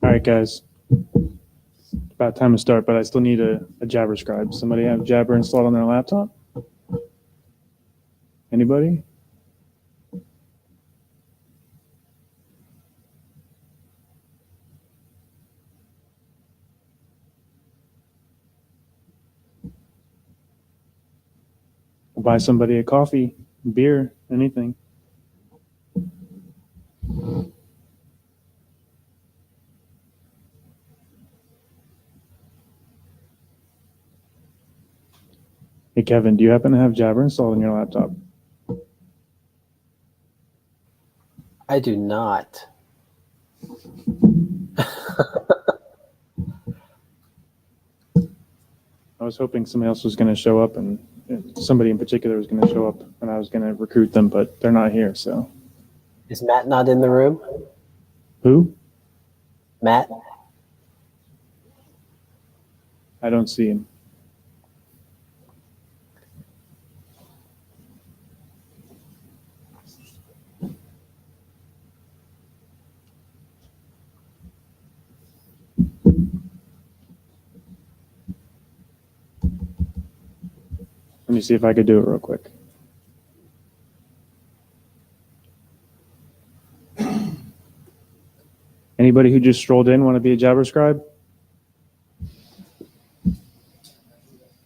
All right, guys. About time to start, but I still need a Jabber scribe. Somebody have Jabber installed on their laptop? Anybody? I'll buy somebody a coffee, beer, anything. Hey, Kevin, do you happen to have Jabber installed on your laptop? I do not. I was hoping somebody else was going to show up, and somebody in particular was going to show up, and I was going to recruit them, but they're not here, so. Is Matt not in the room? Who? Matt? I don't see him. Let me see if I could do it real quick. Anybody who just strolled in want to be a Jabber scribe?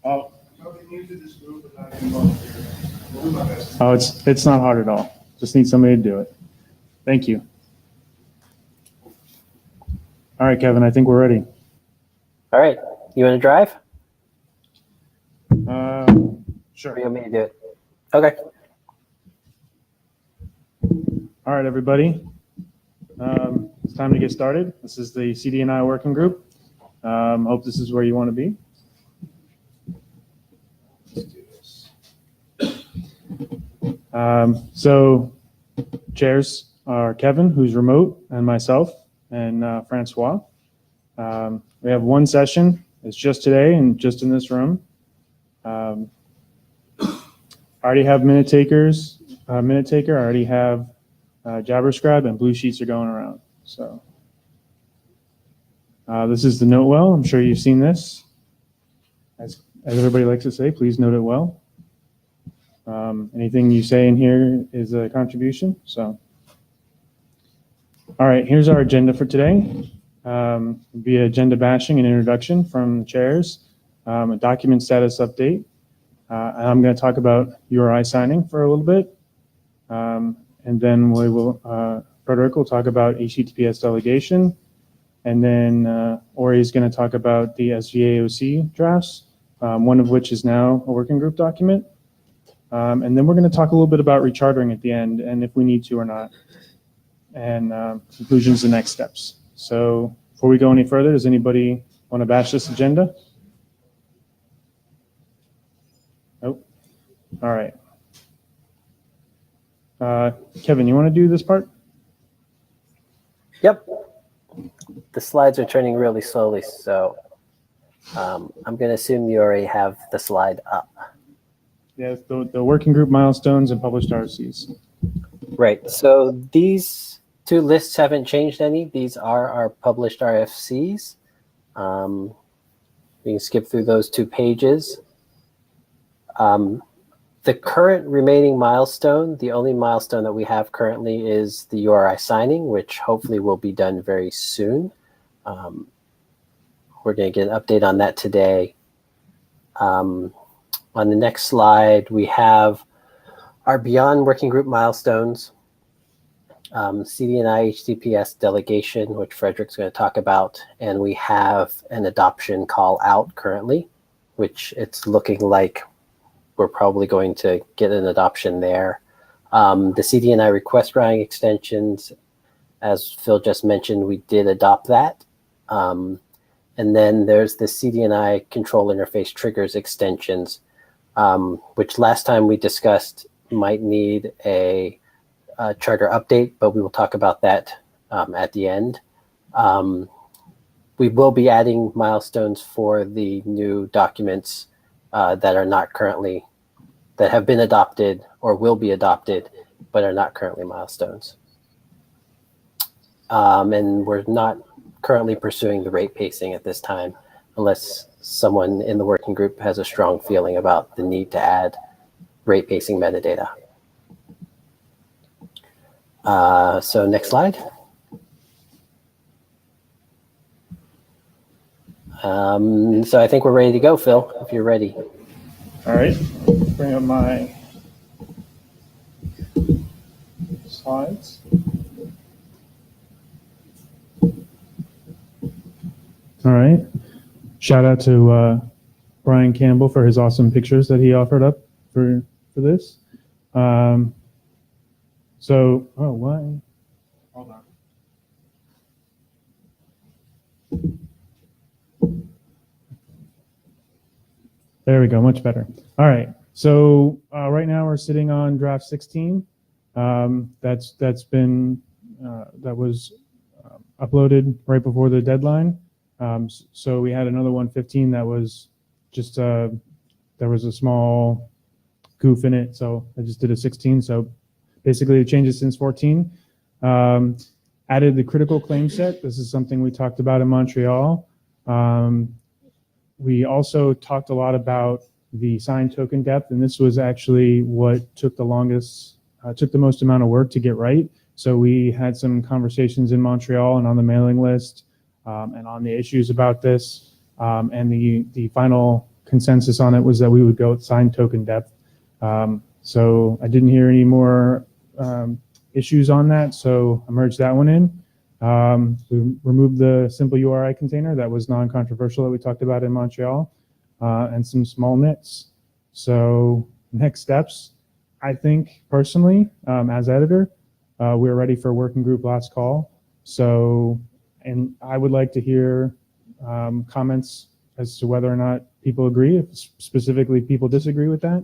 Oh. Oh, it's not hard at all. Just need somebody to do it. Thank you. All right, Kevin, I think we're ready. All right. You want to drive? Sure. Or you want me to do it? Okay. All right, everybody. It's time to get started. This is the CDNI working group. Hope this is where you want to be. Let's do this. So chairs are Kevin, who's remote, and myself, and Francois. We have one session. It's just today and just in this room. I already have minute taker. I already have Jabber scribe, and blue sheets are going around. So this is the note well. I'm sure you've seen this. As everybody likes to say, please note it well. Anything you say in here is a contribution. So, all right, here's our agenda for today. Be agenda bashing and introduction from the chairs, a document status update. And I'm going to talk about URI signing for a little bit. And then we will, Frederick will talk about HTTPS delegation. And then Ori is going to talk about the SVAOC drafts, one of which is now a working group document. And then we're going to talk a little bit about rechartering at the end, and if we need to or not. And conclusions and next steps. So before we go any further, does anybody want to bash this agenda? Nope. All right. Kevin, you want to do this part? Yep. The slides are turning really slowly, so I'm going to assume you already have the slide up. Yeah, the working group milestones and published RCs. Right. So these two lists haven't changed any. These are our published RFCs. We can skip through those 2 pages. The current remaining milestone, the only milestone that we have currently is the URI signing, which hopefully will be done very soon. We're going to get an update on that today. On the next slide, we have our beyond working group milestones, CDNI HTTPS delegation, which Frederick's going to talk about, and we have an adoption call out currently, which it's looking like we're probably going to get an adoption there. The CDNI request routing extensions, as Phil just mentioned, we did adopt that. And then there's the CDNI control interface triggers extensions, which last time we discussed might need a charter update, but we will talk about that at the end. We will be adding milestones for the new documents that are not currently, that have been adopted or will be adopted, but are not currently milestones. And we're not currently pursuing the rate pacing at this time, unless someone in the working group has a strong feeling about the need to add rate pacing metadata. So next slide. So I think we're ready to go, Phil, if you're ready. All right, bring up my slides. All right. Shout out to Brian Campbell for his awesome pictures that he offered up for this. So, oh, why? Hold on. There we go, much better. All right, so right now we're sitting on draft 16. That was uploaded right before the deadline. So we had another 115 that was just there was a small goof in it, so I just did a 16. So basically the changes since 14. Added the critical claim set. This is something we talked about in Montreal. We also talked a lot about the signed token depth, and this was actually what took the longest, took the most amount of work to get right. So we had some conversations in Montreal and on the mailing list and on the issues about this. And the final consensus on it was that we would go with signed token depth. So I didn't hear any more issues on that, so I merged that one in. We removed the simple URI container that was non-controversial that we talked about in Montreal, and some small nits. So next steps, I think personally, as editor, we're ready for working group last call. So, and I would like to hear comments as to whether or not people agree, if specifically people disagree with that.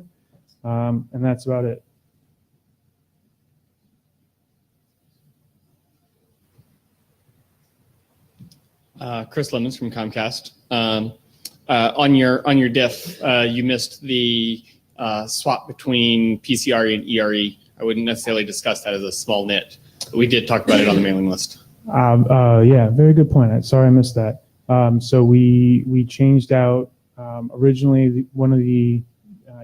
And that's about it. Chris Lemons from Comcast. On your diff, you missed the swap between PCRE and ERE. I wouldn't necessarily discuss that as a small nit, but we did talk about it on the mailing list. Yeah, very good point. Sorry I missed that. So we changed out, originally one of the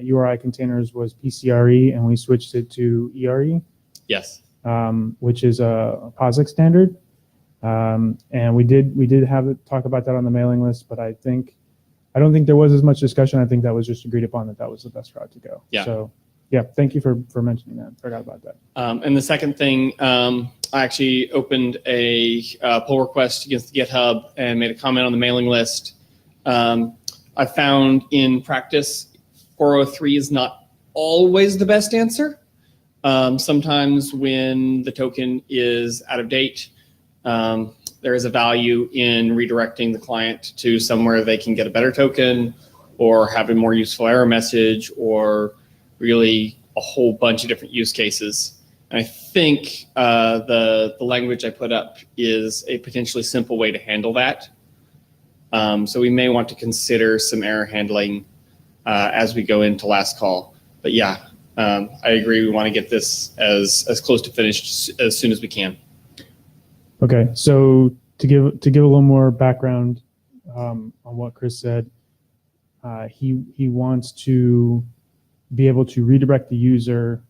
URI containers was PCRE, and we switched it to ERE. Yes. Which is a POSIX standard. And we did have it talk about that on the mailing list, but I don't think there was as much discussion. I think that was just agreed upon that was the best route to go. Yeah. So yeah, thank you for mentioning that. Forgot about that. And the second thing, I actually opened a pull request against the GitHub and made a comment on the mailing list. I found in practice, 403 is not always the best answer. Sometimes when the token is out of date, there is a value in redirecting the client to somewhere they can get a better token or have a more useful error message or really a whole bunch of different use cases. And I think the language I put up is a potentially simple way to handle that. So we may want to consider some error handling as we go into last call. But yeah, I agree. We want to get this as close to finished as soon as we can. Okay, so to give a little more background on what Chris said, he wants to be able to redirect the user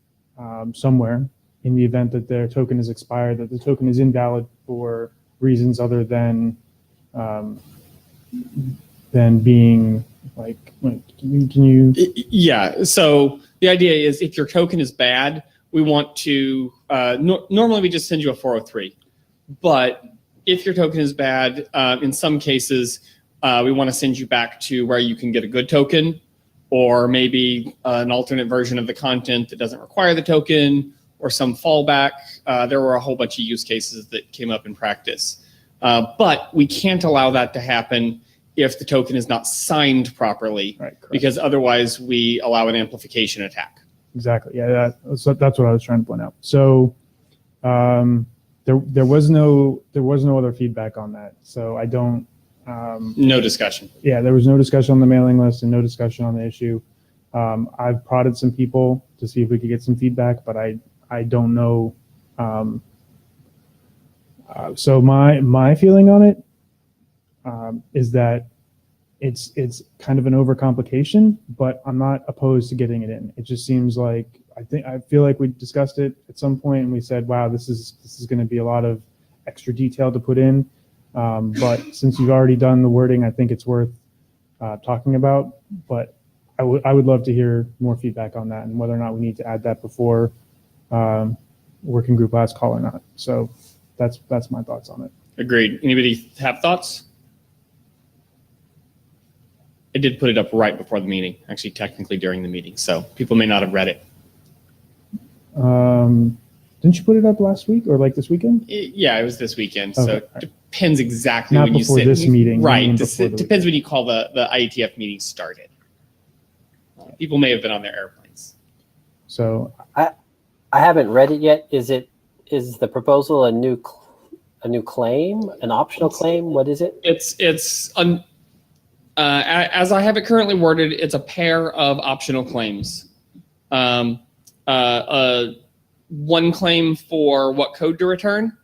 somewhere in the event that their token is expired, that the token is invalid for reasons other than being like, can you? Yeah, so the idea is if your token is bad, we want to, normally we just send you a 403. But if your token is bad, in some cases, we want to send you back to where you can get a good token, or maybe an alternate version of the content that doesn't require the token, or some fallback. There were a whole bunch of use cases that came up in practice. But we can't allow that to happen if the token is not signed properly, right, because otherwise we allow an amplification attack. Exactly. Yeah, that's what I was trying to point out. So there was no other feedback on that. So I don't. No discussion. Yeah, there was no discussion on the mailing list and no discussion on the issue. I've prodded some people to see if we could get some feedback, but I don't know. So my feeling on it is that it's kind of an overcomplication, but I'm not opposed to getting it in. It just seems like I feel like we discussed it at some point and we said, wow, this is going to be a lot of extra detail to put in. But since you've already done the wording, I think it's worth talking about. But I would love to hear more feedback on that and whether or not we need to add that before working group last call or not. So that's my thoughts on it. Agreed. Anybody have thoughts? I did put it up right before the meeting, actually technically during the meeting, so people may not have read it. Didn't you put it up last week or like this weekend? Yeah, it was this weekend, Okay. so it depends exactly Not when you before sit. this meeting. Right, Before it depends when you call the IETF meeting started. People may have been on their airplanes. So I haven't read it yet. Is the proposal a new claim, an optional claim? What is it? As I have it currently worded, it's a pair of optional claims. One claim for what code to return,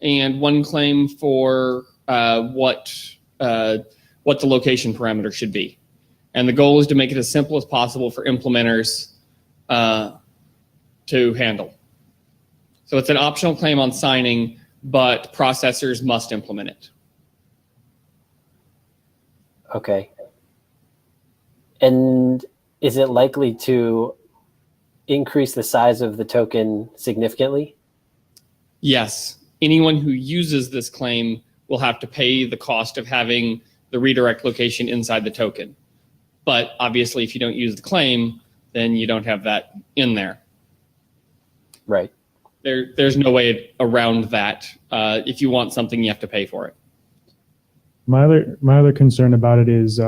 and one claim for what the location parameter should be. And the goal is to make it as simple as possible for implementers to handle. So it's an optional claim on signing, but processors must implement it. Okay. And is it likely to increase the size of the token significantly? Yes. Anyone who uses this claim will have to pay the cost of having the redirect location inside the token. But obviously, if you don't use the claim, then you don't have that in there. Right. There's no way around that. If you want something, you have to pay for it. my other concern about it is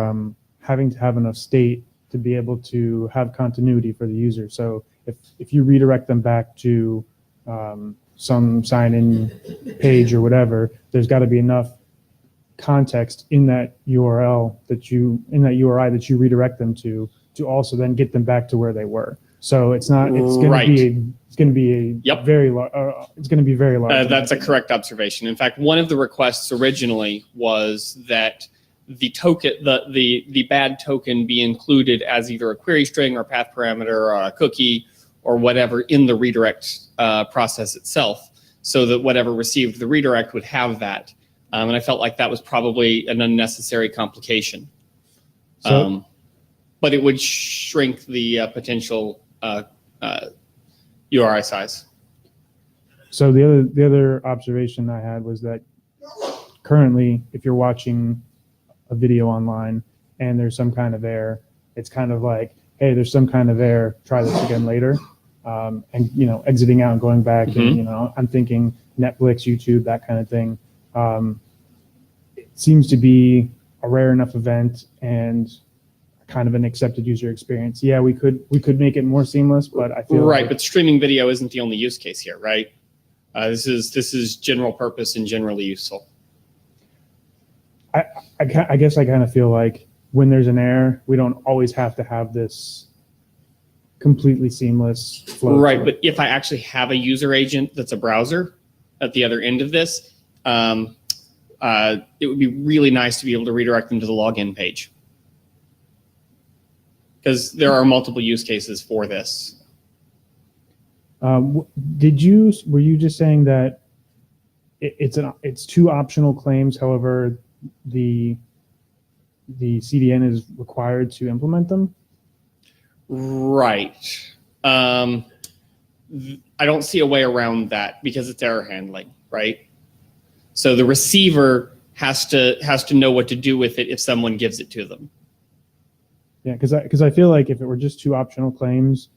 having to have enough state to be able to have continuity for the user. So if you redirect them back to some sign-in page or whatever, there's got to be enough context in that URI that you redirect them to also then get them back to where they were. So it's going to be Yep. very large. It's going to be very large. That's a correct observation. In fact, one of the requests originally was that the token, the bad token, be included as either a query string or path parameter or a cookie or whatever in the redirect process itself, so that whatever received the redirect would have that. And I felt like that was probably an unnecessary complication. But it would shrink the potential URI size. So the other observation I had was that currently, if you're watching a video online and there's some kind of error, it's kind of like, hey, there's some kind of error, try this again later. And exiting out and going back, and I'm thinking Netflix, YouTube, that kind of thing. It seems to be a rare enough event and kind of an accepted user experience. Yeah, we could make it more seamless, but I feel right. like, But streaming video isn't the only use case here, right? This is general purpose and generally useful. I guess I kind of feel like when there's an error, we don't always have to have this completely seamless flow. Right, but if I actually have a user agent that's a browser at the other end of this, it would be really nice to be able to redirect them to the login page, because there are multiple use cases for this. Were you just saying that it's two optional claims, however, the CDN is required to implement them? Right. I don't see a way around that because it's error handling, right? So the receiver has to know what to do with it if someone gives it to them. Yeah, because I feel like if it were just two optional claims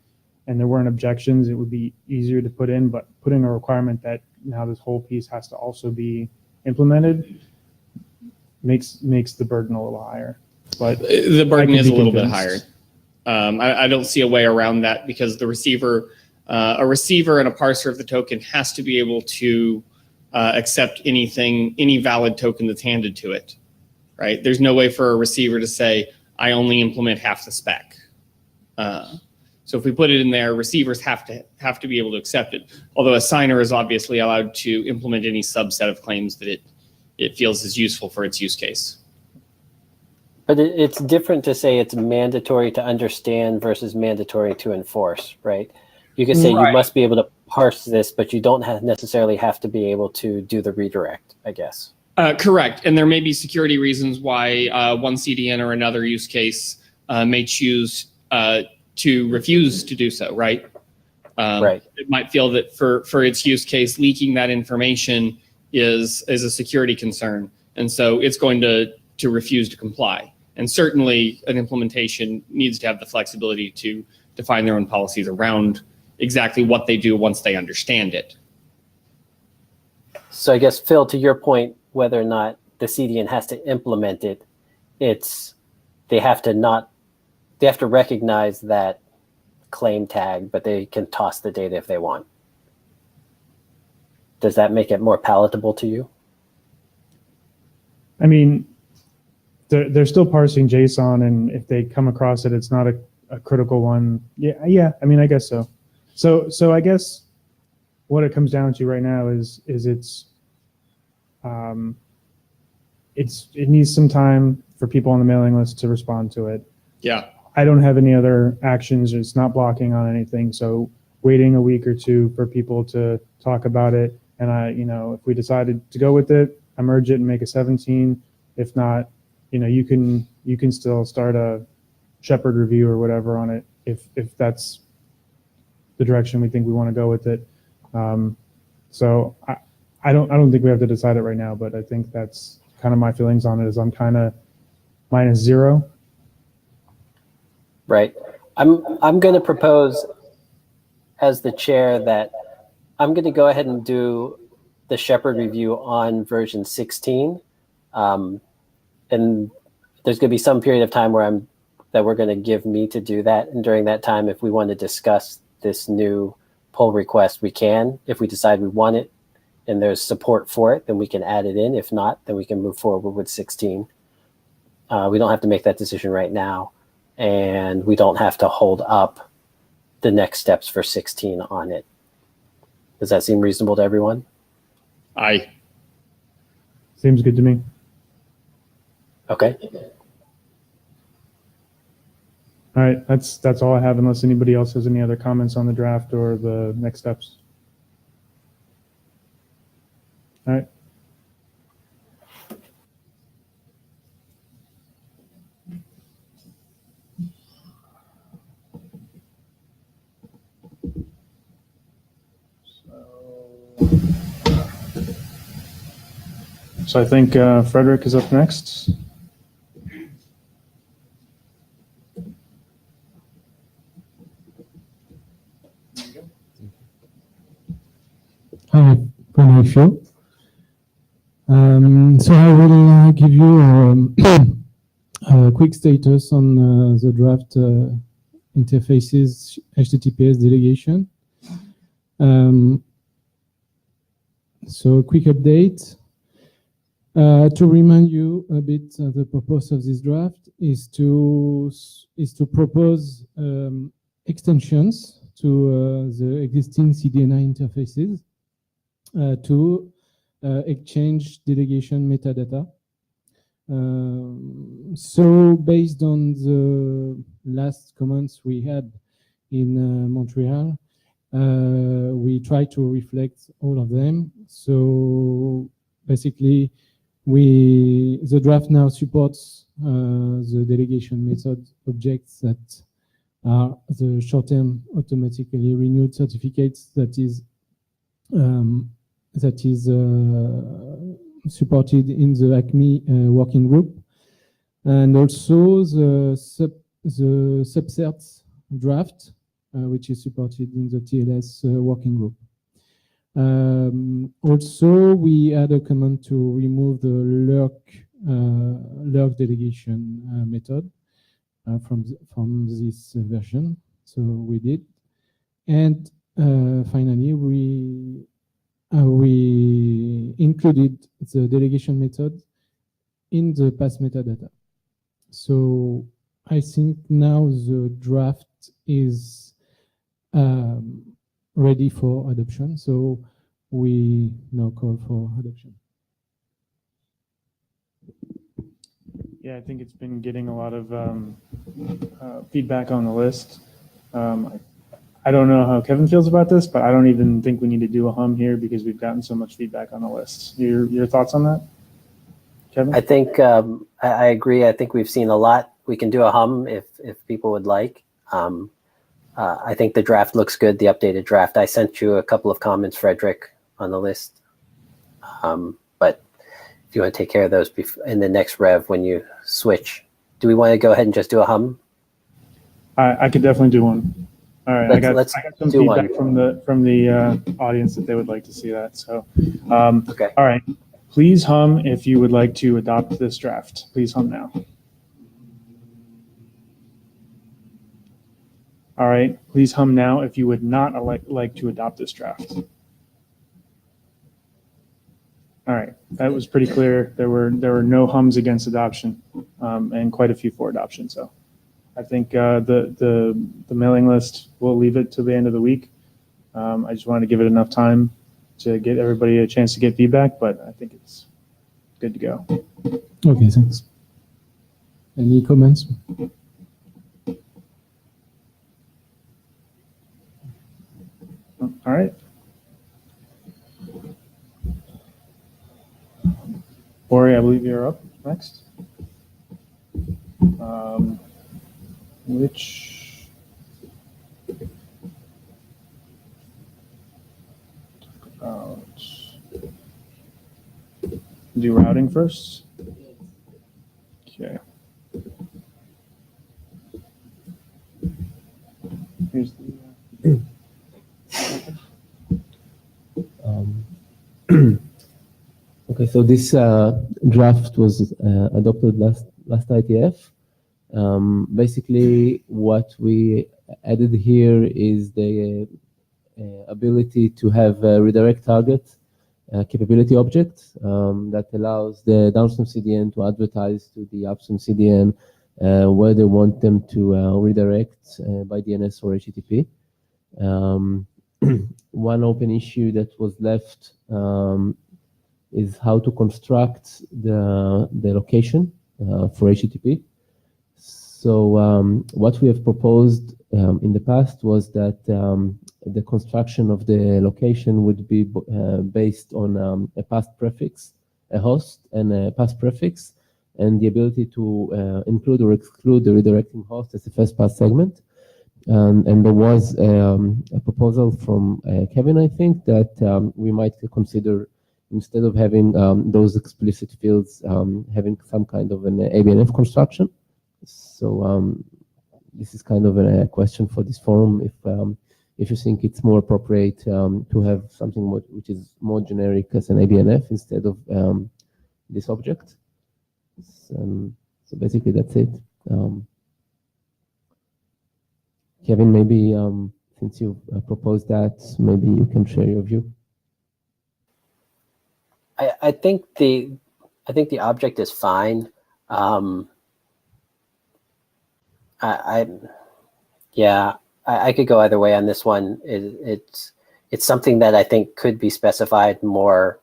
and there weren't objections, it would be easier to put in. But putting a requirement that now this whole piece has to also be implemented makes the burden a little higher. But the burden is a little bit convinced. higher. I don't see a way around that because the receiver, a receiver and a parser of the token has to be able to accept any valid token that's handed to it, right? There's no way for a receiver to say, I only implement half the spec. So if we put it in there, receivers have to be able to accept it. Although a signer is obviously allowed to implement any subset of claims that it feels is useful for its use case. But it's different to say it's mandatory to understand versus mandatory to enforce, right? You can say you must be able to parse this, but you don't necessarily have to be able to do the redirect, I guess. Correct. And there may be security reasons why one CDN or another use case may choose to refuse to do so, right? Right. It might feel that for its use case, leaking that information is a security concern. And so it's going to refuse to comply. And certainly an implementation needs to have the flexibility to define their own policies around exactly what they do once they understand it. So I guess, Phil, to your point, whether or not the CDN has to implement it, they have to recognize that claim tag, but they can toss the data if they want. Does that make it more palatable to you? I mean, they're still parsing JSON, and if they come across it, it's not a critical one. Yeah. I mean, I guess so. So I guess what it comes down to right now is it needs some time for people on the mailing list to respond to it. Yeah. I don't have any other actions. It's not blocking on anything. So waiting a week or two for people to talk about it. And if we decided to go with it, I merge it and make a 17. If not, you can still start a Shepherd review or whatever on it if that's the direction we think we want to go with it. So I don't think we have to decide it right now, but I think that's kind of my feelings on it. Is I'm kind of -0. Right. I'm going to propose as the chair that I'm going to go ahead and do the Shepherd review on version 16. And there's going to be some period of time that we're going to give me to do that. And during that time, if we want to discuss this new pull request, we can. If we decide we want it and there's support for it, then we can add it in. If not, then we can move forward with 16. We don't have to make that decision right now. And we don't have to hold up the next steps for 16 on it. Does that seem reasonable to everyone? Aye. Seems good to me. Okay. All right, that's all I have, unless anybody else has any other comments on the draft or the next steps. All right. So I think Frederick is up next. Hi, Frederick Phil. So I will give you a quick status on the draft interfaces HTTPS delegation. So a quick update. To remind you a bit, the purpose of this draft is to propose extensions to the existing CDNI interfaces to exchange delegation metadata. So based on the last comments we had in Montreal, we try to reflect all of them. So basically, the draft now supports the delegation method objects that are the short-term automatically renewed certificates that is supported in the ACME working group, and also the subsets draft, which is supported in the TLS working group. Also, we add a command to remove the lurk delegation method from this version. So we did, and finally we included the delegation method in the pass metadata. So I think now the draft is ready for adoption. So we now call for adoption. Yeah, I think it's been getting a lot of feedback on the list. I don't know how Kevin feels about this, but I don't even think we need to do a hum here because we've gotten so much feedback on the list. Your thoughts on that, Kevin? I think I agree. I think we've seen a lot. We can do a hum if people would like. I think the draft looks good, the updated draft. I sent you a couple of comments, Frederick, on the list. But if you want to take care of those in the next rev when you switch, do we want to go ahead and just do a hum? I could definitely do one. All right, I got some do feedback one. from the audience that they would like to see that. So, Okay. All right, please hum if you would like to adopt this draft. Please hum now. All right, please hum now if you would not like to adopt this draft. All right, that was pretty clear. There were no hums against adoption, and quite a few for adoption. So, I think the mailing list, we'll leave it to the end of the week. I just wanted to give it enough time to get everybody a chance to get feedback, but I think it's good to go. Okay, thanks. Any comments? All right. Ori, I believe you're up next. Which do routing first? Okay. Here's the. Okay, so this draft was adopted last IETF. Basically, what we added here is the ability to have a redirect target capability object that allows the downstream CDN to advertise to the upstream CDN where they want them to redirect by DNS or HTTP. One open issue that was left is how to construct the location for HTTP. So what we have proposed in the past was that the construction of the location would be based on a past prefix, a host, and a past prefix, and the ability to include or exclude the redirecting host as a first pass segment. And there was a proposal from Kevin, I think, that we might consider, instead of having those explicit fields, having some kind of an ABNF construction. So this is kind of a question for this forum, if you think it's more appropriate to have something which is more generic as an ABNF instead of this object. So basically that's it. Kevin, maybe since you proposed that, maybe you can share your view. I think the object is fine. I could go either way on this one. It's something that I think could be specified more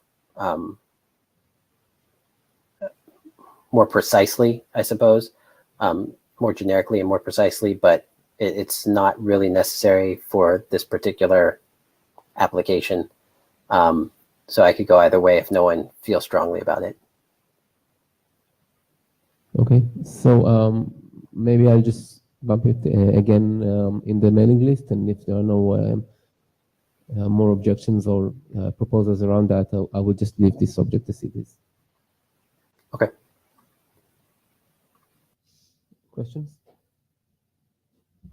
more precisely, I suppose, more generically and more precisely, but it's not really necessary for this particular application. So I could go either way if no one feels strongly about it. Okay, so maybe I'll just bump it again in the mailing list, and if there are no more objections or proposals around that, I would just leave this subject as it is. Okay. Questions?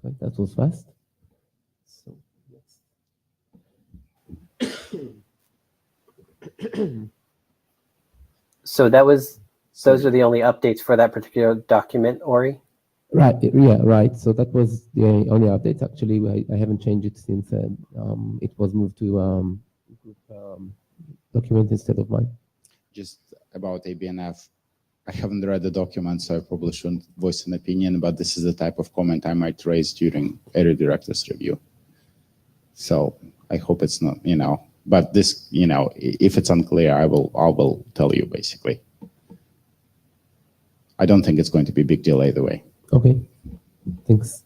Okay, that was fast. So, So those are the only updates for that particular document, Ori? right, yeah, right. So that was the only update. Actually, I haven't changed it since it was moved to group document instead of mine. Just about ABNF, I haven't read the document, so I probably shouldn't voice an opinion, but this is the type of comment I might raise during area director's review. So I hope it's not, but this, if it's unclear, I will tell you basically. I don't think it's going to be a big deal either way. Okay, thanks.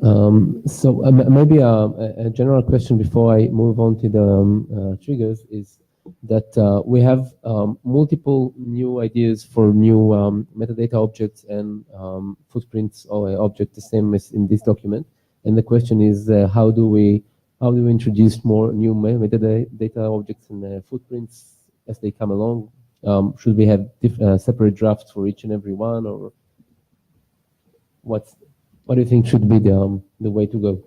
Maybe a general question before I move on to the triggers is that we have multiple new ideas for new metadata objects and footprints or object the same as in this document. And the question is, how do we introduce more new metadata objects and footprints as they come along? Should we have separate drafts for each and every one, or what do you think should be the way to go?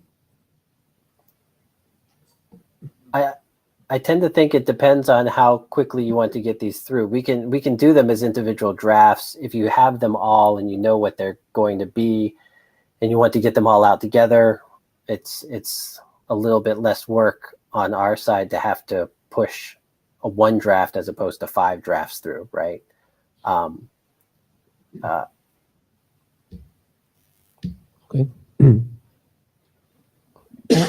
I tend to think it depends on how quickly you want to get these through. We can do them as individual drafts. If you have them all and you know what they're going to be and you want to get them all out together, it's a little bit less work on our side to have to push a one draft as opposed to 5 drafts through, right? Okay.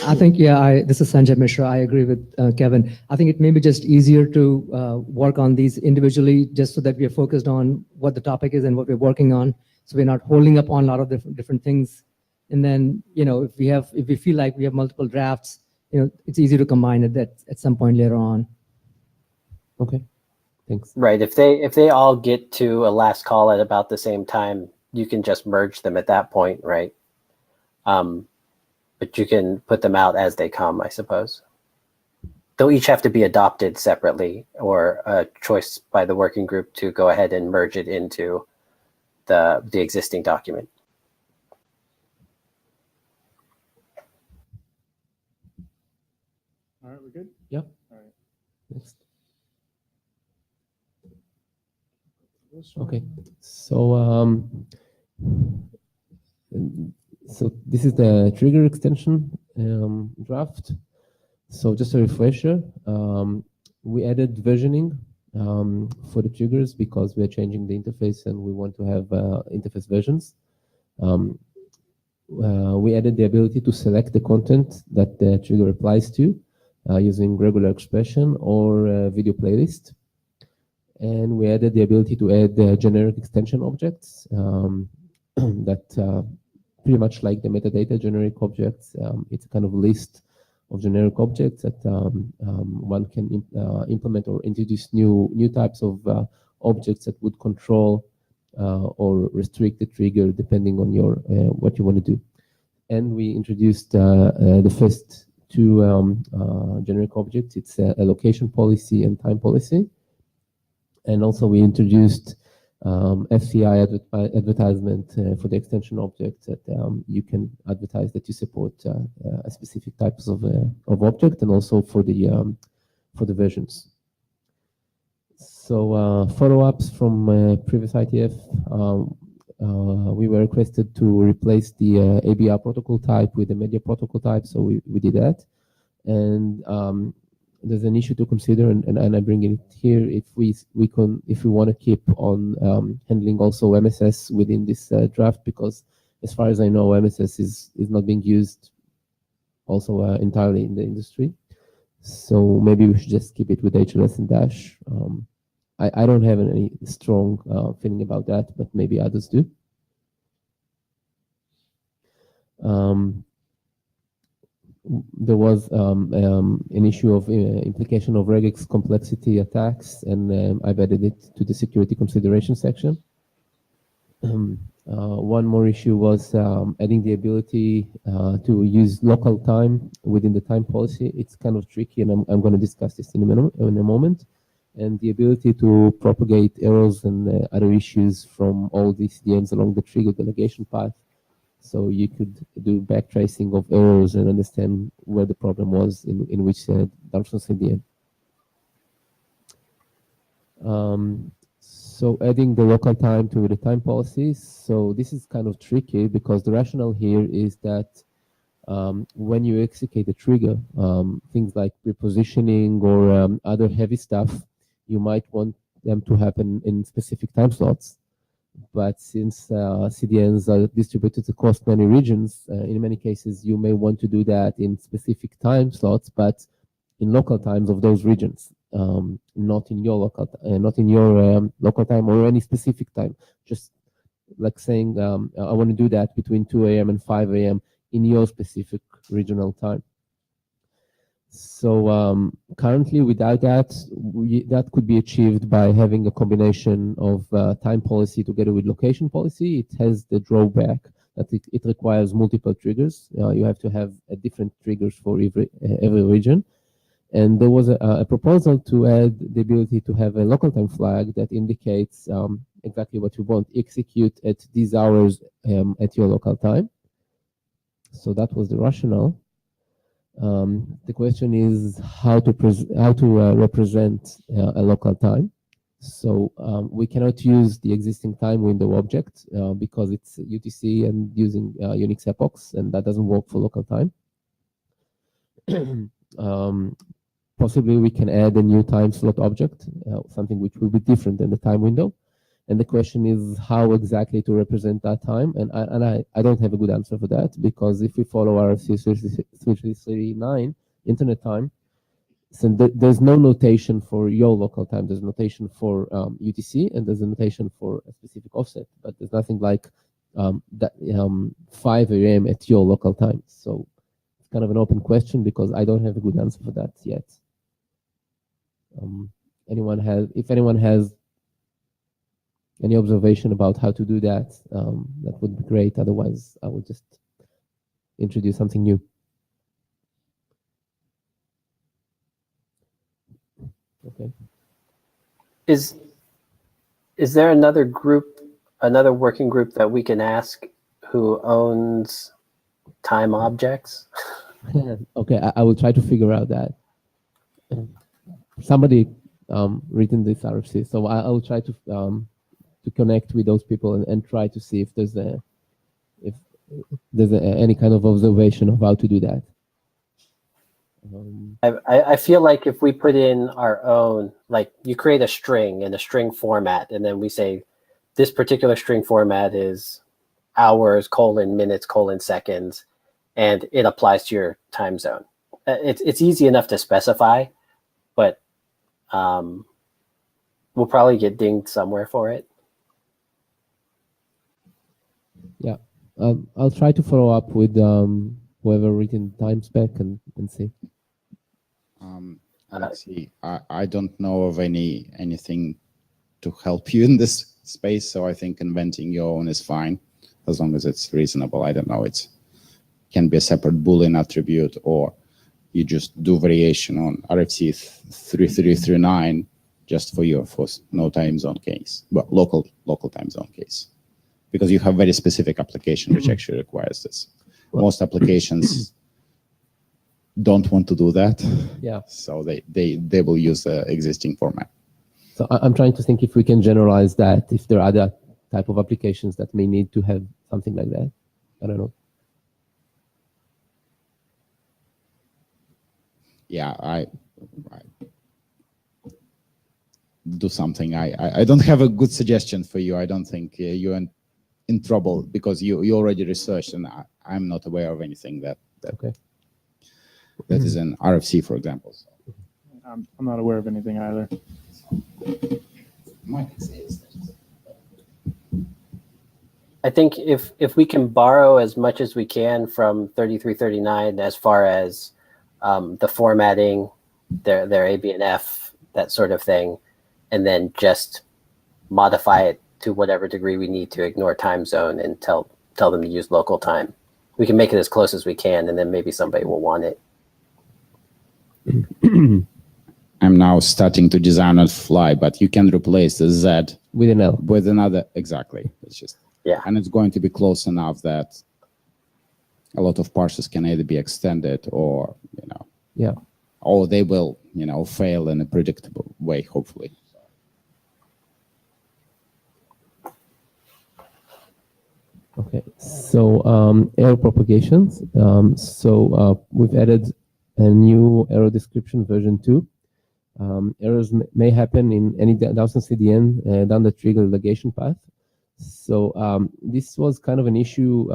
I think, this is Sanjay Mishra. I agree with Kevin. I think it may be just easier to work on these individually, just so that we are focused on what the topic is and what we're working on. So we're not holding up on a lot of different things. And then, if we feel like we have multiple drafts, it's easy to combine it at some point later on. Okay, thanks. Right. If they all get to a last call at about the same time, you can just merge them at that point, right? But you can put them out as they come, I suppose. They'll each have to be adopted separately, or a choice by the working group to go ahead and merge it into the existing document. All right, we're good? Yeah. All right. Next. This one. Okay. So this is the trigger extension draft. So just a refresher, we added versioning for the triggers because we are changing the interface and we want to have interface versions. We added the ability to select the content that the trigger applies to using regular expression or video playlist. And we added the ability to add generic extension objects that pretty much like the metadata generic objects. It's a kind of list of generic objects that one can implement or introduce new types of objects that would control or restrict the trigger depending on your what you want to do. And we introduced the first 2 generic objects. It's a location policy and time policy. And also we introduced FCI advertisement for the extension object that you can advertise that you support a specific types of object, and also for the versions. So follow-ups from previous IETF, we were requested to replace the ABR protocol type with the media protocol type, so we did that. And there's an issue to consider, and I bring it here. If we want to keep on handling also MSS within this draft, because as far as I know, MSS is not being used also entirely in the industry. So maybe we should just keep it with HLS and Dash. I don't have any strong feeling about that, but maybe others do. There was an issue of implication of regex complexity attacks, and I've added it to the security consideration section. One more issue was adding the ability to use local time within the time policy. It's kind of tricky, and I'm going to discuss this in a moment. And the ability to propagate errors and other issues from all the CDNs along the trigger delegation path. So you could do backtracing of errors and understand where the problem was in which downstream CDN. So adding the local time to the time policies. So this is kind of tricky because the rationale here is that when you execute a trigger, things like prepositioning or other heavy stuff, you might want them to happen in specific time slots. But since CDNs are distributed across many regions, in many cases, you may want to do that in specific time slots, but in local times of those regions. not in your local time or any specific time. Just like saying, I want to do that between 2 a.m. and 5 a.m. in your specific regional time. So currently, without that, that could be achieved by having a combination of time policy together with location policy. It has the drawback that it requires multiple triggers. You have to have different triggers for every region. And there was a proposal to add the ability to have a local time flag that indicates exactly what you want, execute at these hours at your local time. So that was the rationale. The question is how to represent a local time. So we cannot use the existing time window object because it's UTC and using Unix epochs, and that doesn't work for local time. Possibly we can add a new time slot object, something which will be different than the time window. And the question is how exactly to represent that time. And I don't have a good answer for that, because if we follow our RFC 3339 internet time, so there's no notation for your local time. There's notation for UTC, and there's a notation for a specific offset, but there's nothing like 5 a.m. at your local time. So it's kind of an open question because I don't have a good answer for that yet. If anyone has any observation about how to do that, that would be great. Otherwise, I will just introduce something new. Okay. Is there another group, another working group that we can ask who owns time objects? Okay, I will try to figure out that. Somebody written this RFC, so I will try to connect with those people and try to see if there's any kind of observation of how to do that. I feel like if we put in our own, like you create a string in a string format, and then we say this particular string format is hours, minutes, seconds, and it applies to your time zone. It's easy enough to specify, but we'll probably get dinged somewhere for it. Yeah, I'll try to follow up with whoever written time spec and see. Let's see. I don't know of anything to help you in this space, so I think inventing your own is fine as long as it's reasonable. I don't know. It can be a separate Boolean attribute, or you just do variation on RFC 3339 just for no time zone case, but local time zone case, because you have very specific application which actually requires this. Most applications don't want to do that. Yeah. So they will use the existing format. So I'm trying to think if we can generalize that, if there are other type of applications that may need to have something like that. I don't know. Yeah, I do something. I don't have a good suggestion for you. I don't think you're in trouble because you already researched, and I'm not aware of anything that Okay. That is an RFC, for example. I'm not aware of anything either. I think if we can borrow as much as we can from 3339 as far as the formatting, their ABNF, that sort of thing, and then just modify it to whatever degree we need to ignore time zone and tell them to use local time. We can make it as close as we can, and then maybe somebody will want it. I'm now starting to design on the fly, but you can replace the Z with an L. With another, exactly. It's just, yeah. And it's going to be close enough that a lot of parsers can either be extended or, yeah, or they will, fail in a predictable way, hopefully. Okay, so error propagations. We've added a new error description version 2. Errors may happen in any downstream CDN down the trigger delegation path. So this was kind of an issue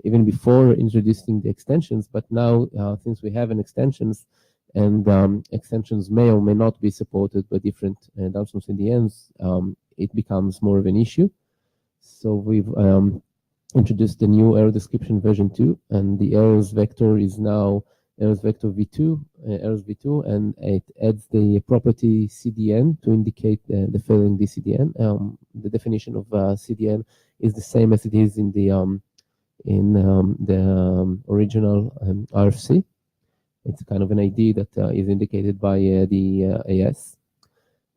even before introducing the extensions, but now since we have an extensions, and extensions may or may not be supported by different downstream CDNs, it becomes more of an issue. So we've introduced the new error description version 2, and the errors vector is now errors vector v2, errors v2, and it adds the property CDN to indicate the failing DCDN. The definition of CDN is the same as it is in the original RFC. It's kind of an ID that is indicated by the AS.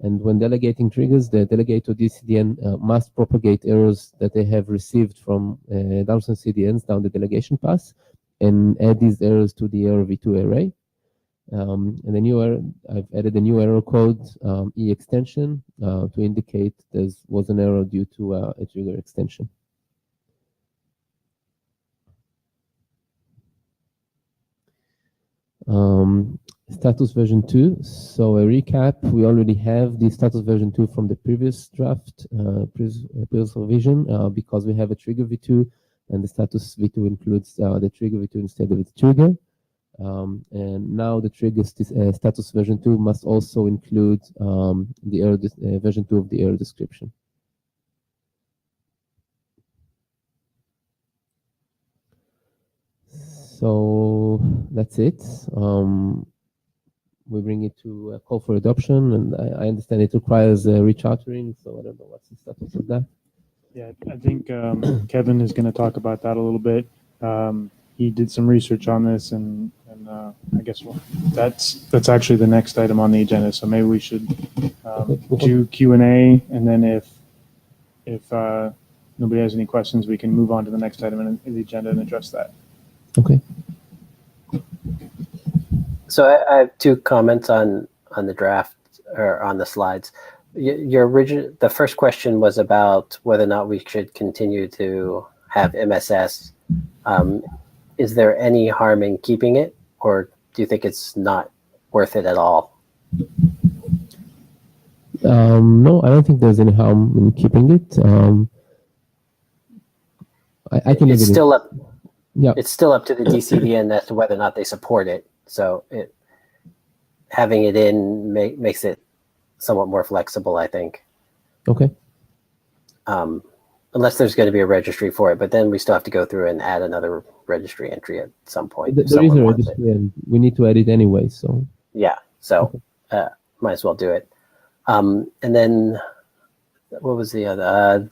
And when delegating triggers, the delegator DCDN must propagate errors that they have received from downstream CDNs down the delegation path and add these errors to the error v2 array. And the new error, I've added a new error code, E extension, to indicate there was an error due to a trigger extension. Status version 2. So a recap, we already have the status version 2 from the previous draft, previous revision, because we have a trigger v2, and the status v2 includes the trigger v2 instead of the trigger. And now the trigger status version 2 must also include the error version 2 of the error description. So that's it. We bring it to a call for adoption, and I understand it requires rechartering, so I don't know what's the status of that. Yeah, I think Kevin is going to talk about that a little bit. He did some research on this, and I guess that's actually the next item on the agenda. So maybe we should do Q&A, and then if nobody has any questions, we can move on to the next item in the agenda and address that. Okay. So I have two comments on the draft or on the slides. The first question was about whether or not we should continue to have MSS. Is there any harm in keeping it, or do you think it's not worth it at all? No, I don't think there's any harm in keeping it. I can. It's still up. Yeah. It's still up to the DCDN as to whether or not they support it. So having it in makes it somewhat more flexible, I think. Okay. Unless there's going to be a registry for it, but then we still have to go through and add another registry entry at some point. There is a registry, and we need to add it anyway. So yeah, so might as well do it. And then what was the other?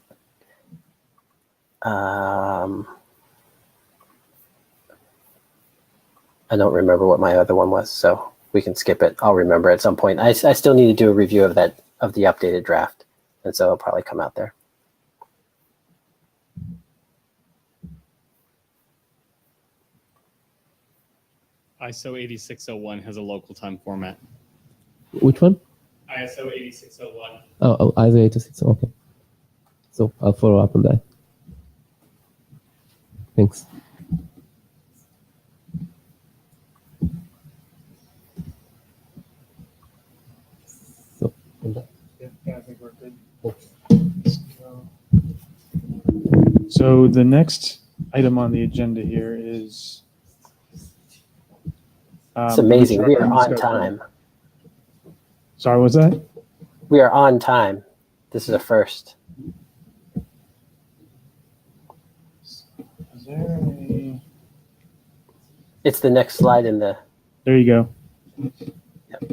I don't remember what my other one was, so we can skip it. I'll remember at some point. I still need to do a review of the updated draft, and so it'll probably come out there. ISO 8601 has a local time format. Which one? ISO 8601. Oh, ISO 8601. Okay. So I'll follow up on that. Thanks. Yeah, I think we're good. So the next item on the agenda here is. It's amazing. We are on time. Sorry, what's that? We are on time. This is a first. Is there a... It's the next slide in the. There you go. Yep.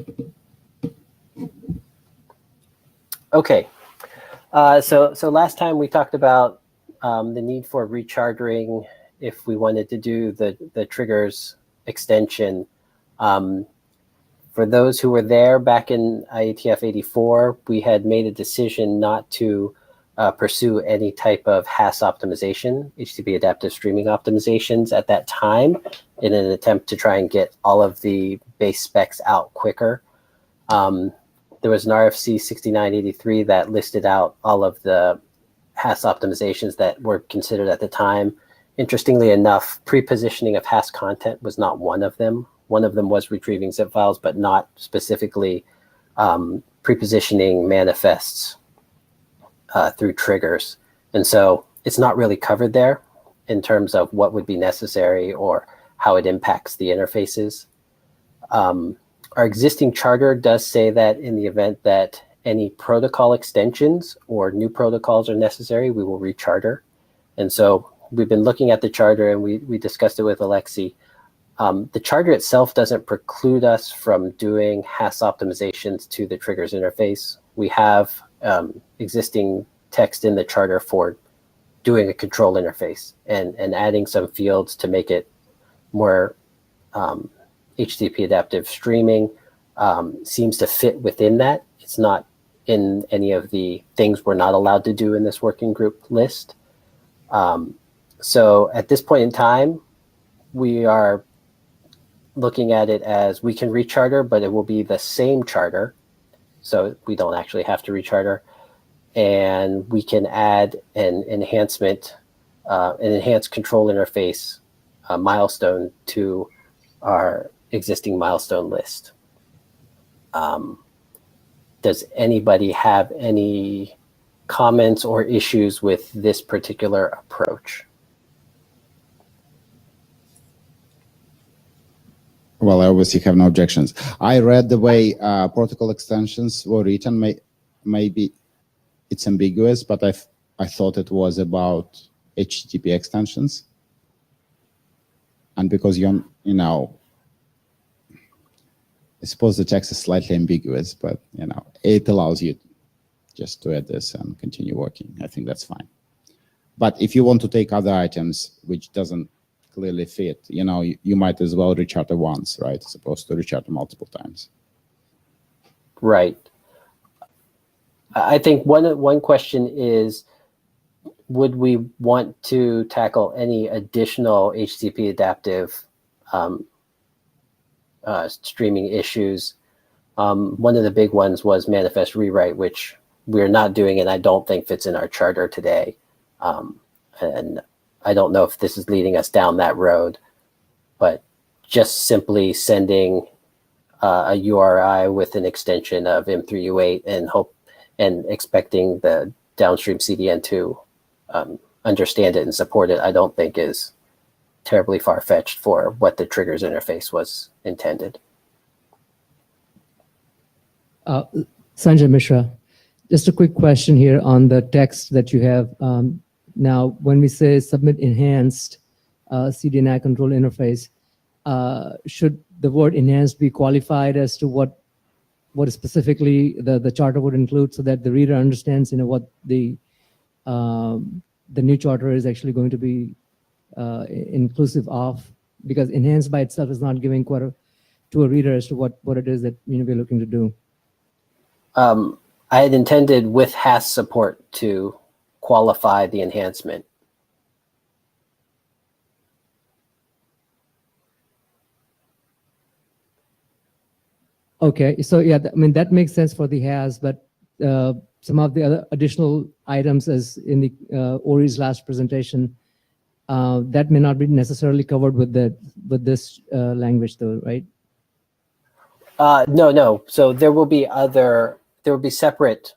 Okay. So last time we talked about the need for rechartering if we wanted to do the triggers extension. For those who were there back in IETF 84, we had made a decision not to pursue any type of HAS optimization, HTTP adaptive streaming optimizations at that time in an attempt to try and get all of the base specs out quicker. There was an RFC 6983 that listed out all of the HAS optimizations that were considered at the time. Interestingly enough, pre-positioning of HAS content was not one of them. One of them was retrieving zip files, but not specifically pre-positioning manifests through triggers. And so it's not really covered there in terms of what would be necessary or how it impacts the interfaces. Our existing charter does say that in the event that any protocol extensions or new protocols are necessary, we will recharter. And so we've been looking at the charter, and we discussed it with Alexi. The charter itself doesn't preclude us from doing HAS optimizations to the triggers interface. We have existing text in the charter for doing a control interface and adding some fields to make it more HTTP adaptive streaming seems to fit within that. It's not in any of the things we're not allowed to do in this working group list. So at this point in time, we are looking at it as we can recharter, but it will be the same charter. So we don't actually have to recharter. And we can add an enhancement, an enhanced control interface milestone to our existing milestone list. Does anybody have any comments or issues with this particular approach? Well, I obviously have no objections. I read the way protocol extensions were written. Maybe it's ambiguous, but I thought it was about HTTP extensions. And because you know, I suppose the text is slightly ambiguous, but you know, it allows you just to add this and continue working. I think that's fine. But if you want to take other items which doesn't clearly fit, you know, you might as well recharter once, right? As opposed to recharter multiple times. Right. I think one question is, would we want to tackle any additional HTTP adaptive streaming issues? One of the big ones was manifest rewrite, which we're not doing, and I don't think fits in our charter today. And I don't know if this is leading us down that road, but just simply sending a URI with an extension of M3U8 and expecting the downstream CDN to understand it and support it, I don't think is terribly far-fetched for what the triggers interface was intended. Sanjay Mishra, just a quick question here on the text that you have. Now, when we say submit enhanced CDNI control interface, should the word enhanced be qualified as to what specifically the charter would include, so that the reader understands, you know, what the new charter is actually going to be inclusive of? Because enhanced by itself is not giving to a reader as to what it is that, you know, we're looking to do. I had intended with HAS support to qualify the enhancement. Okay, so yeah, I mean, that makes sense for the HAS, but some of the other additional items, as in the Ori's last presentation, that may not be necessarily covered with this language, though, right? No. So there will be separate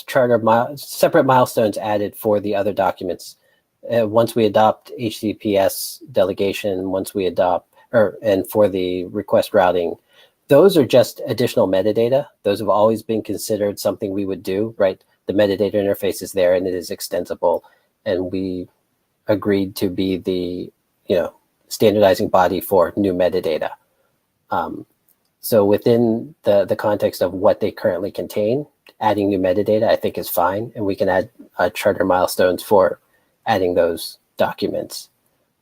separate milestones added for the other documents. Once we adopt HTTPS delegation, once we adopt, and for the request routing, those are just additional metadata. Those have always been considered something we would do, right? The metadata interface is there and it is extensible, and we agreed to be the, you know, standardizing body for new metadata. So within the context of what they currently contain, adding new metadata, I think, is fine, and we can add charter milestones for adding those documents.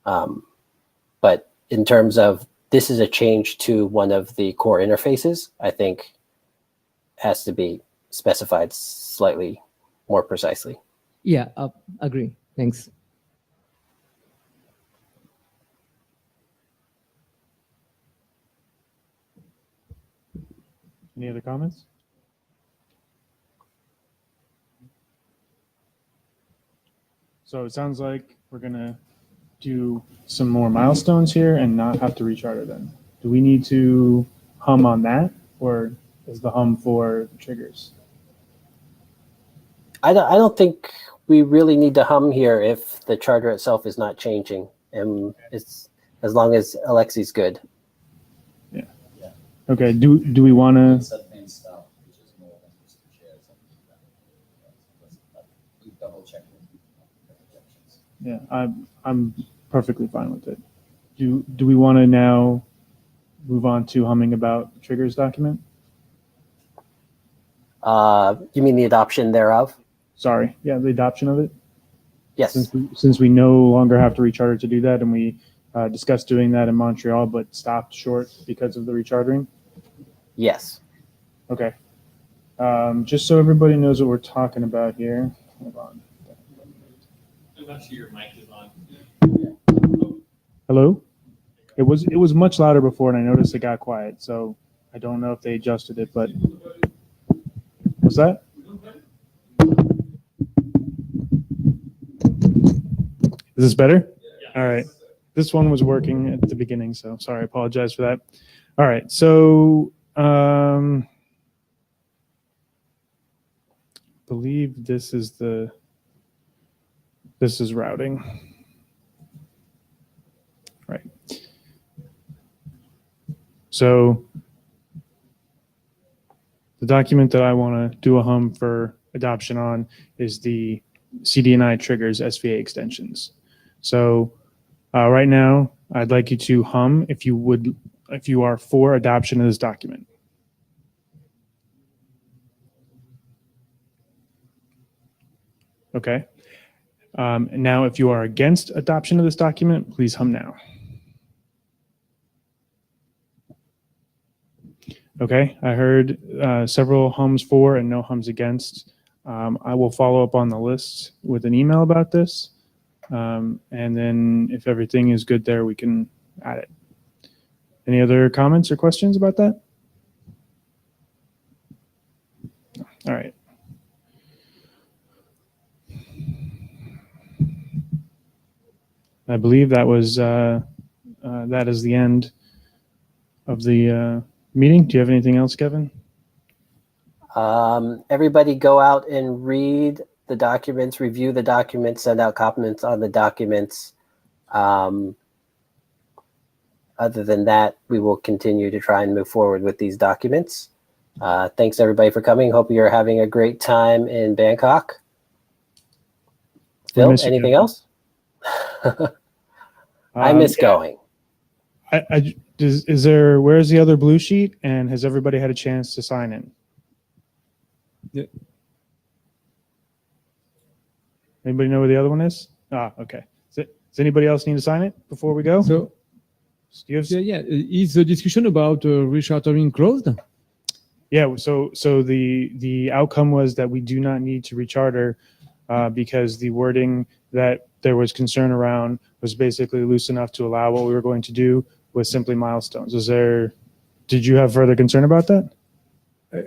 But in terms of this is a change to one of the core interfaces, I think has to be specified slightly more precisely. Yeah, agree. Thanks. Any other comments? So it sounds like we're going to do some more milestones here and not have to recharter them. Do we need to hum on that, or is the hum for the triggers? I don't think we really need to hum here if the charter itself is not changing, and it's as long as Alexi's good. Yeah. Okay, do we want to, Certain stuff which is more than just the shares and we double check objections. yeah, I'm perfectly fine with it. Do we want to now move on to humming about triggers document? You mean the adoption thereof? Sorry, yeah, the adoption of it. Yes. Since we no longer have to recharter to do that, and we discussed doing that in Montreal, but stopped short because of the rechartering. Yes. Okay. Just so everybody knows what we're talking about here. Hold on. I'm not sure your mic is on. Hello? It was much louder before, and I noticed it got quiet. So I don't know if they adjusted it, but what's that? Is this better? Yeah. All right. This one was working at the beginning, so sorry. I apologize for that. All right. So believe this is routing. Right. So the document that I want to do a hum for adoption on is the CDNI triggers SVA extensions. So right now, I'd like you to hum if you are for adoption of this document. Okay. Now, if you are against adoption of this document, please hum now. Okay, I heard several hums for and no hums against. I will follow up on the list with an email about this. And then if everything is good there, we can add it. Any other comments or questions about that? All right. I believe that was that is the end of the meeting. Do you have anything else, Kevin? Everybody go out and read the documents, review the documents, send out comments on the documents. Other than that, we will continue to try and move forward with these documents. Thanks everybody for coming. Hope you're having a great time in Bangkok. Phil, anything else? I miss going. Is there, where's the other blue sheet, and has everybody had a chance to sign in? Yeah. Anybody know where the other one is? Okay. Does anybody else need to sign it before we go? So, is the discussion about rechartering closed? Yeah. So the outcome was that we do not need to recharter because the wording that there was concern around was basically loose enough to allow what we were going to do with simply milestones. Did you have further concern about that?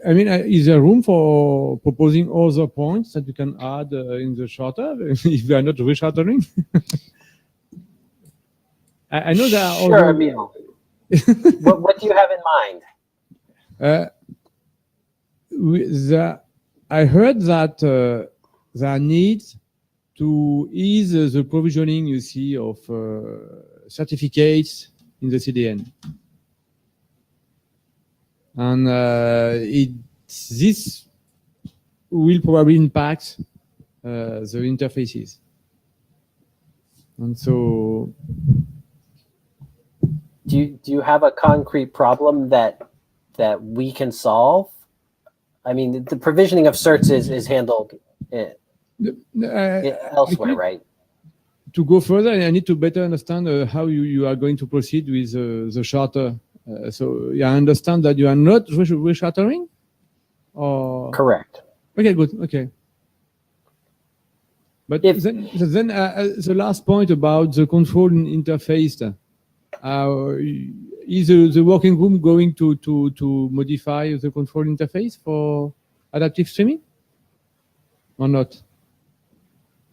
I mean, is there room for proposing other points that we can add in the charter if we are not rechartering? I know that. Sure, Emil. What do you have in mind? I heard that there needs to ease the provisioning, you see, of certificates in the CDN. And this will probably impact the interfaces. And so... Do you have a concrete problem that we can solve? I mean, the provisioning of certs is handled elsewhere, right? To go further, I need to better understand how you are going to proceed with the charter. So I understand that you are not rechartering? Or... Correct. Okay, good. Okay. But then the last point about the control interface, is the working group going to modify the control interface for adaptive streaming or not?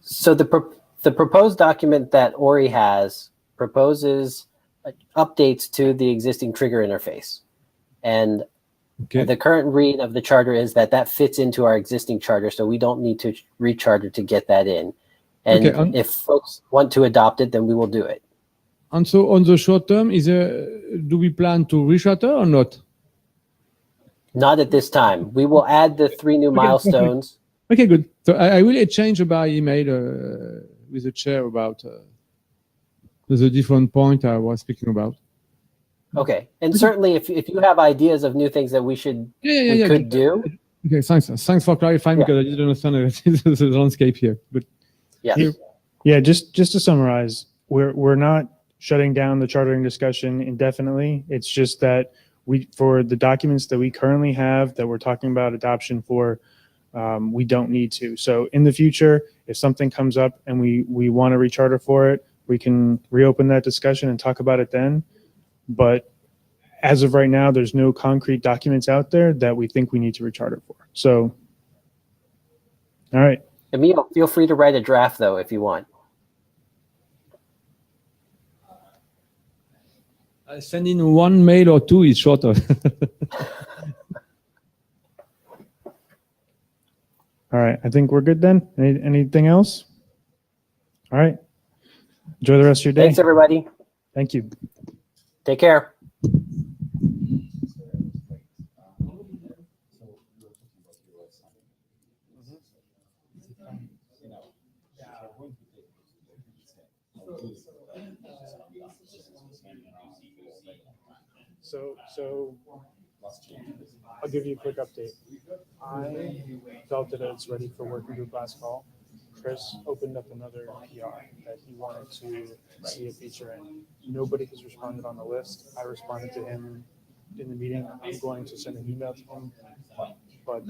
So the proposed document that Ori has proposes updates to the existing trigger interface. And the current read of the charter is that fits into our existing charter, so we don't need to recharter to get that in. And if folks want to adopt it, then we will do it. And so on the short term, do we plan to recharter or not? Not at this time. We will add the 3 new milestones. Okay, good. So I will exchange by email with the chair about the different point I was speaking about. Okay. And certainly if you have ideas of new things that we could do. Okay, thanks. Thanks for clarifying, because I didn't understand the landscape here. But Yes. Yeah, just to summarize, we're not shutting down the chartering discussion indefinitely. It's just that for the documents that we currently have that we're talking about adoption for, we don't need to. So in the future, if something comes up and we want to recharter for it, we can reopen that discussion and talk about it then. But as of right now, there's no concrete documents out there that we think we need to recharter for. So, all right. Emil, feel free to write a draft, though, if you want. I send in one mail or two, it's shorter. All right. I think we're good then. Anything else? All right. Enjoy the rest of your day. Thanks, everybody. Thank you. Take care. So I'll give you a quick update. I felt that it's ready for working group last call. Chris opened up another PR that he wanted to see a feature in. Nobody has responded on the list. I responded to him in the meeting. I'm going to send an email to him, but